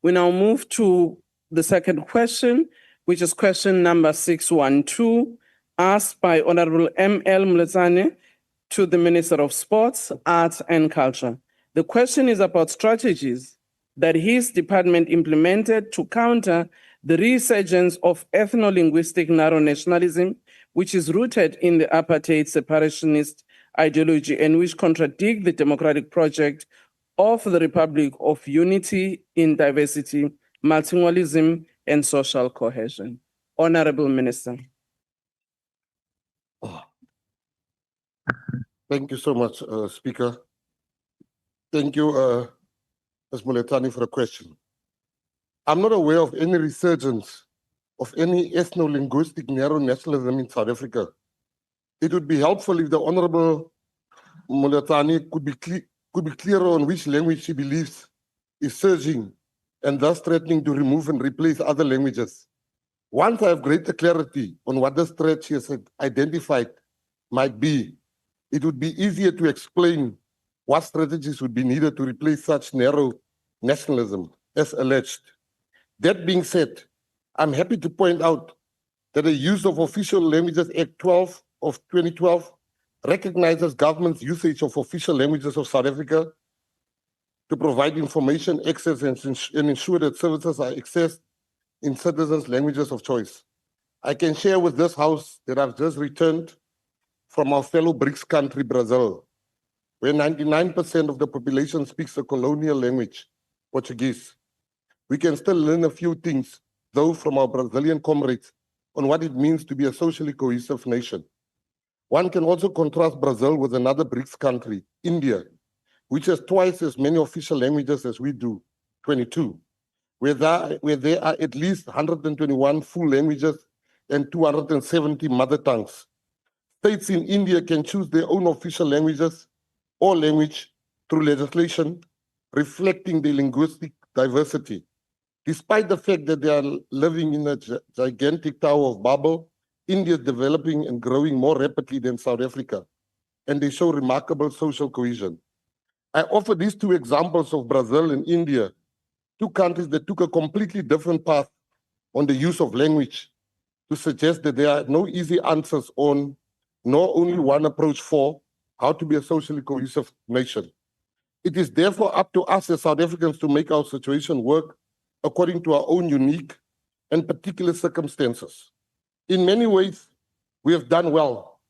We now move to the second question, which is question number 612, asked by Honorable M.L. Mletsane to the Minister of Sports, Arts and Culture. The question is about strategies that his department implemented to counter the resurgence of ethno-linguistic narrow nationalism, which is rooted in the apartheid separationist ideology and which contradict the democratic project of the Republic of Unity in Diversity, Multilingualism, and Social Cohesion. Honorable Minister. Thank you so much, Speaker. Thank you, Ms. Moletani, for the question. I'm not aware of any resurgence of any ethno-linguistic narrow nationalism in South Africa. It would be helpful if the Honorable Moletani could be clearer on which language she believes is surging and thus threatening to remove and replace other languages. Once I have greater clarity on what the threat she has identified might be, it would be easier to explain what strategies would be needed to replace such narrow nationalism as alleged. That being said, I'm happy to point out that the Use of Official Languages Act 12 of 2012 recognizes government's usage of official languages of South Africa to provide information, access, and ensure that services are accessed in citizens' languages of choice. I can share with this House that I've just returned from our fellow BRICS country, Brazil, where 99% of the population speaks the colonial language, Portuguese. We can still learn a few things, though, from our Brazilian comrades on what it means to be a socially cohesive nation. One can also contrast Brazil with another BRICS country, India, which has twice as many official languages as we do, 22, where there are at least 121 full languages and 270 mother tongues. States in India can choose their own official languages or language through legislation, reflecting the linguistic diversity. Despite the fact that they are living in a gigantic Tower of Babel, India is developing and growing more rapidly than South Africa, and they show remarkable social cohesion. I offer these two examples of Brazil and India, two countries that took a completely different path on the use of language, to suggest that there are no easy answers on, nor only one approach for, how to be a socially cohesive nation. It is therefore up to us as South Africans to make our situation work according to our own unique and particular circumstances. In many ways, we have done well,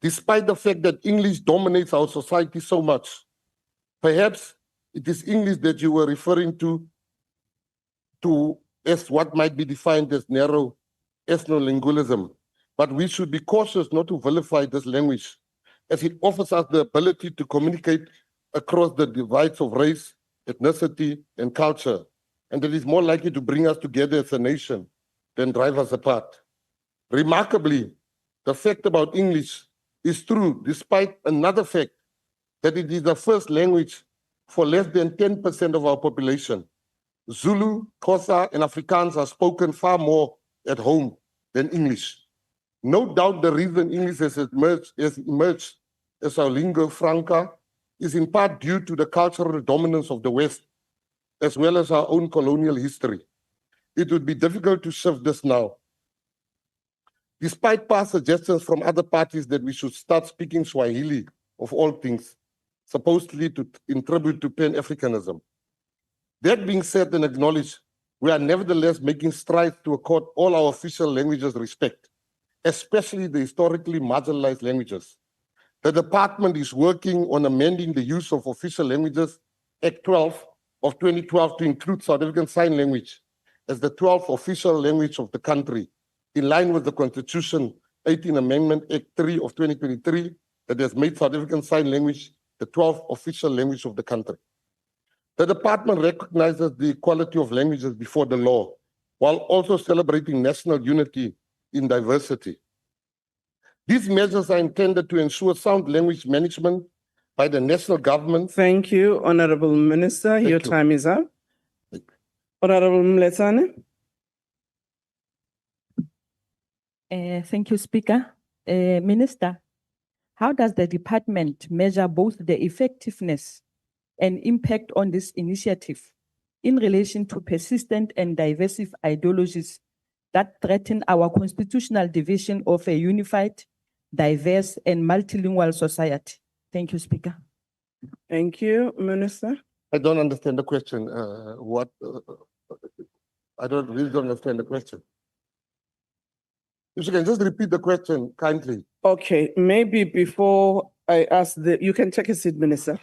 despite the fact that English dominates our society so much. Perhaps it is English that you were referring to as what might be defined as narrow ethno-lingualism, but we should be cautious not to vilify this language, as it offers us the ability to communicate across the divides of race, ethnicity, and culture, and it is more likely to bring us together as a nation than drive us apart. Remarkably, the fact about English is true despite another fact, that it is the first language for less than 10% of our population. Zulu, Xhosa, and Afrikaans are spoken far more at home than English. No doubt the reason English has emerged as our lingua franca is in part due to the cultural dominance of the West, as well as our own colonial history. It would be difficult to shift this now. Despite past suggestions from other parties that we should start speaking Swahili, of all things, supposedly in tribute to Pan-Africanism. That being said and acknowledged, we are nevertheless making strides to accord all our official languages respect, especially the historically marginalized languages. The department is working on amending the Use of Official Languages Act 12 of 2012 to include South African Sign Language as the 12th official language of the country, in line with the Constitution 18 Amendment Act 3 of 2023 that has made South African Sign Language the 12th official language of the country. The department recognizes the equality of languages before the law, while also celebrating national unity in diversity. These measures are intended to ensure sound language management by the national government. Thank you, Honorable Minister. Your time is up. Honorable Mletsane. Thank you, Speaker. Minister, how does the department measure both the effectiveness and impact on this initiative in relation to persistent and divisive ideologies that threaten our constitutional division of a unified, diverse, and multilingual society? Thank you, Speaker. Thank you, Minister. I don't understand the question. I really don't understand the question. If you can just repeat the question kindly. Okay, maybe before I ask you can take a seat, Minister.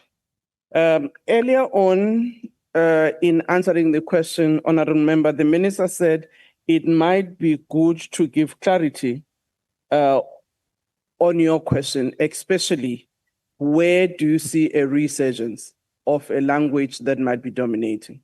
Earlier on, in answering the question, Honorable Member, the Minister said it might be good to give clarity on your question, especially where do you see a resurgence of a language that might be dominating?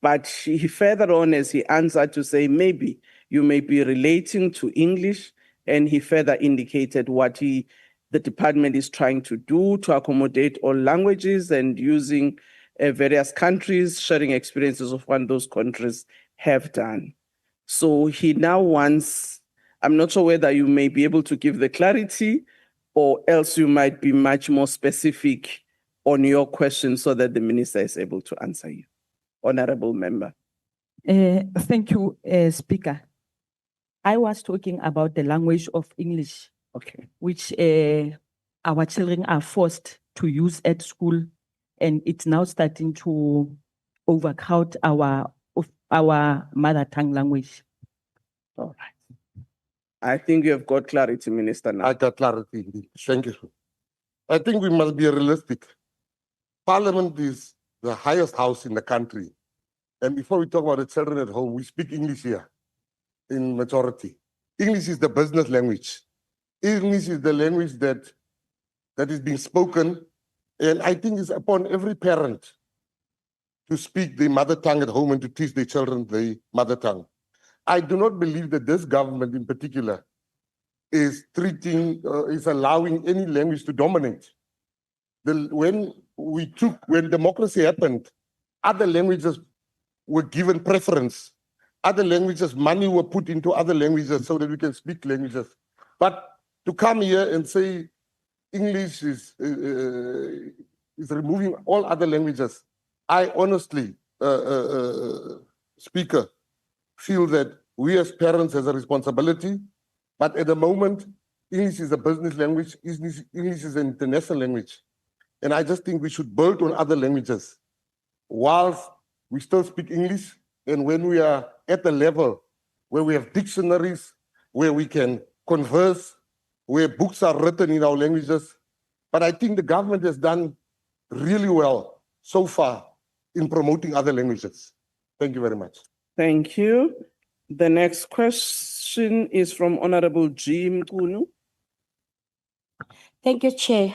But he further on, as he answered, to say maybe you may be relating to English, and he further indicated what the department is trying to do to accommodate all languages and using various countries, sharing experiences of what those countries have done. So he now wants, I'm not sure whether you may be able to give the clarity or else you might be much more specific on your question so that the minister is able to answer you. Honorable Member. Thank you, Speaker. I was talking about the language of English, Okay. which our children are forced to use at school, and it's now starting to overcrowd our mother tongue language. All right. I think you have got clarity, Minister, now. I got clarity indeed. Thank you. I think we must be realistic. Parliament is the highest house in the country. And before we talk about the children at home, we speak English here in majority. English is the business language. English is the language that is being spoken. And I think it's upon every parent to speak the mother tongue at home and to teach their children the mother tongue. I do not believe that this government in particular is allowing any language to dominate. When democracy happened, other languages were given preference. Other languages, money were put into other languages so that we can speak languages. But to come here and say English is removing all other languages, I honestly, Speaker, feel that we as parents have a responsibility. But at the moment, English is a business language. English is an international language. And I just think we should build on other languages whilst we still speak English. And when we are at the level where we have dictionaries, where we can converse, where books are written in our languages. But I think the government has done really well so far in promoting other languages. Thank you very much. Thank you. The next question is from Honorable G. Mkunu. Thank you, Chair.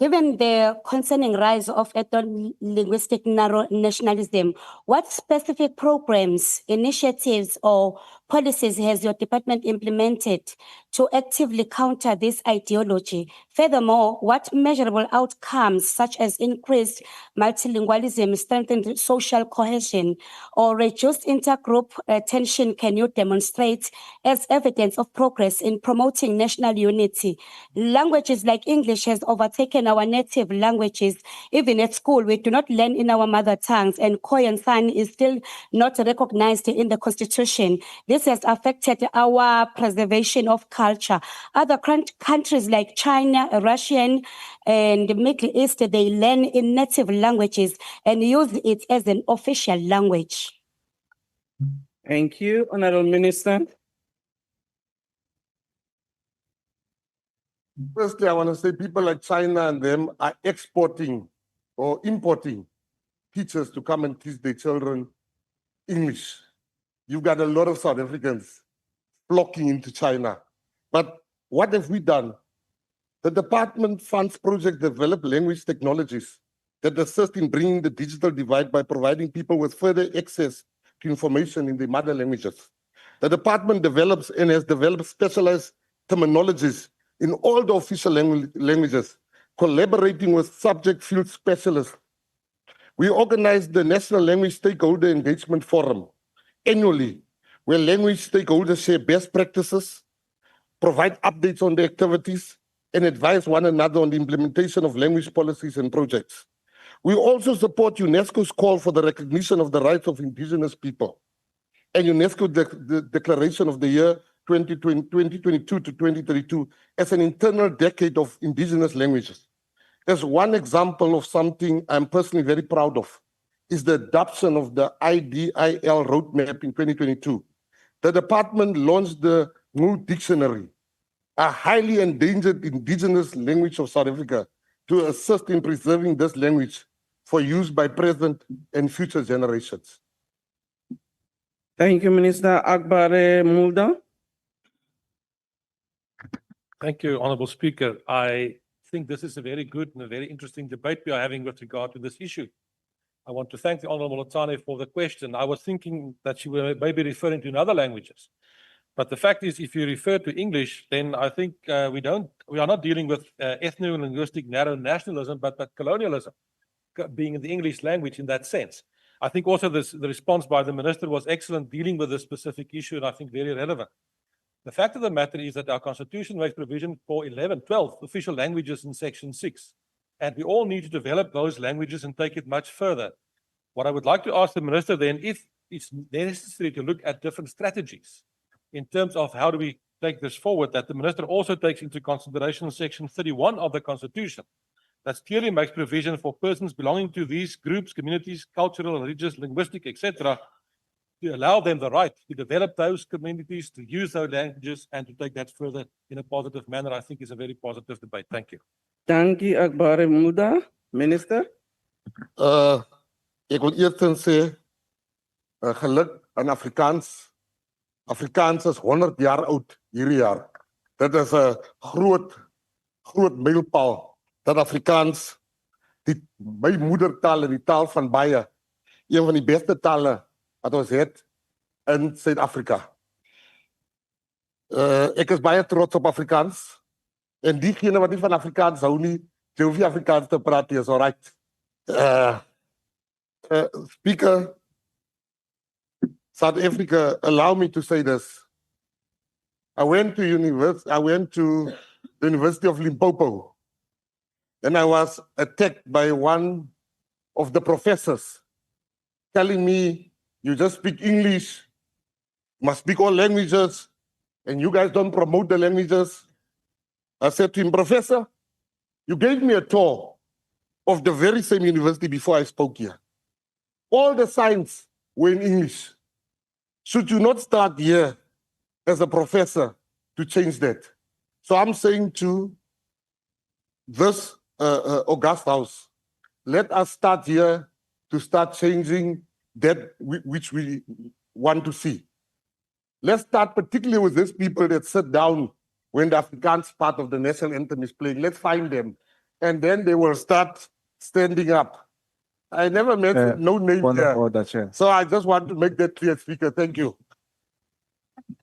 Given the concerning rise of ethno-linguistic narrow nationalism, what specific programs, initiatives, or policies has your department implemented to actively counter this ideology? Furthermore, what measurable outcomes, such as increased multilingualism, strengthened social cohesion, or reduced intergroup tension, can you demonstrate as evidence of progress in promoting national unity? Languages like English has overtaken our native languages. Even at school, we do not learn in our mother tongues, and Khoi and San is still not recognized in the Constitution. This has affected our preservation of culture. Other countries like China, Russian, and the Middle East, they learn in native languages and use it as an official language. Thank you, Honorable Minister. Firstly, I want to say people like China and them are exporting or importing teachers to come and teach their children English. You've got a lot of South Africans flocking into China. But what have we done? The department funds projects develop language technologies that assist in bringing the digital divide by providing people with further access to information in their mother languages. The department develops and has developed specialized terminologies in all the official languages, collaborating with subject field specialists. We organize the National Language Stakeholder Engagement Forum annually, where language stakeholders share best practices, provide updates on the activities, and advise one another on the implementation of language policies and projects. We also support UNESCO's call for the recognition of the rights of indigenous people and UNESCO the declaration of the year 2022 to 2032 as an internal decade of indigenous languages. As one example of something I'm personally very proud of is the adoption of the IDIL roadmap in 2022. The department launched the new dictionary, a highly endangered indigenous language of South Africa, to assist in preserving this language for use by present and future generations. Thank you, Minister. Akbar Mulda. Thank you, Honourable Speaker. I think this is a very good and a very interesting debate we are having with regard to this issue. I want to thank the Honourable Lotane for the question. I was thinking that she was maybe referring to in other languages. But the fact is, if you refer to English, then I think we are not dealing with ethno-linguistic narrow nationalism, but colonialism being in the English language in that sense. I think also the response by the Minister was excellent, dealing with this specific issue, and I think very relevant. The fact of the matter is that our Constitution makes provision for 12 official languages in Section 6, and we all need to develop those languages and take it much further. What I would like to ask the Minister then, if it's necessary to look at different strategies in terms of how do we take this forward, that the Minister also takes into consideration Section 31 of the Constitution, that clearly makes provision for persons belonging to these groups, communities, cultural, religious, linguistic, etc., to allow them the right to develop those communities, to use those languages, and to take that further in a positive manner. I think is a very positive debate. Thank you. Thank you, Akbar Mulda. Minister. Ek wil eerst sê, geluk aan Afrikaans. Afrikaans is 100 jaar oud hierdie jaar. Dit is 'n groot mylpaal. Dat Afrikaans, my moedertaal en die taal van baie, een van die beste tale wat ons het in Suid-Afrika. Ek is baie trots op Afrikaans. En diegene wat nie van Afrikaans hou nie, jy hoef nie Afrikaans te praat nie, is alright. Speaker, South Africa, allow me to say this. I went to the University of Limpopo, and I was attacked by one of the professors telling me, you just speak English, must speak all languages, and you guys don't promote the languages. I said to him, Professor, you gave me a tour of the very same university before I spoke here. All the signs were in English. Should you not start here as a professor to change that? So I'm saying to this August House, let us start here to start changing that which we want to see. Let's start particularly with these people that sit down when the Afrikaans part of the national anthem is playing. Let's find them. And then they will start standing up. I never met no name there. So I just want to make that clear, Speaker. Thank you.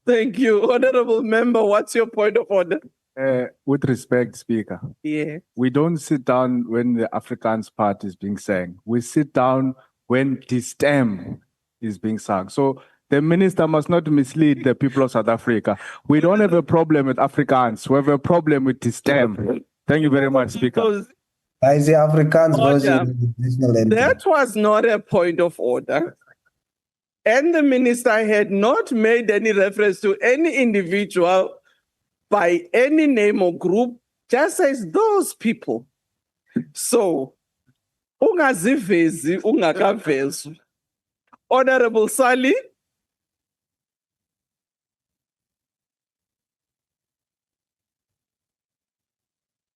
Thank you. Honorable Member, what's your point of order? With respect, Speaker, Yeah. we don't sit down when the Afrikaans part is being sang. We sit down when the stem is being sung. So the minister must not mislead the people of South Africa. We don't have a problem with Afrikaans. We have a problem with the stem. Thank you very much, Speaker. Because I say Afrikaans version Order. of the national anthem. that was not a point of order. And the minister had not made any reference to any individual by any name or group, just as those people. So, ungazivezi, ungakavezu. Honorable Sihle.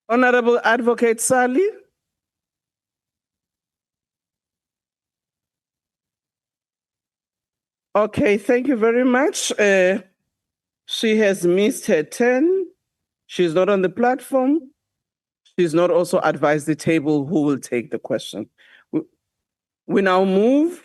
Honorable Advocate Sihle. Okay, thank you very much. She has missed her turn. She's not on the platform. She's not also advised the table who will take the question. We now move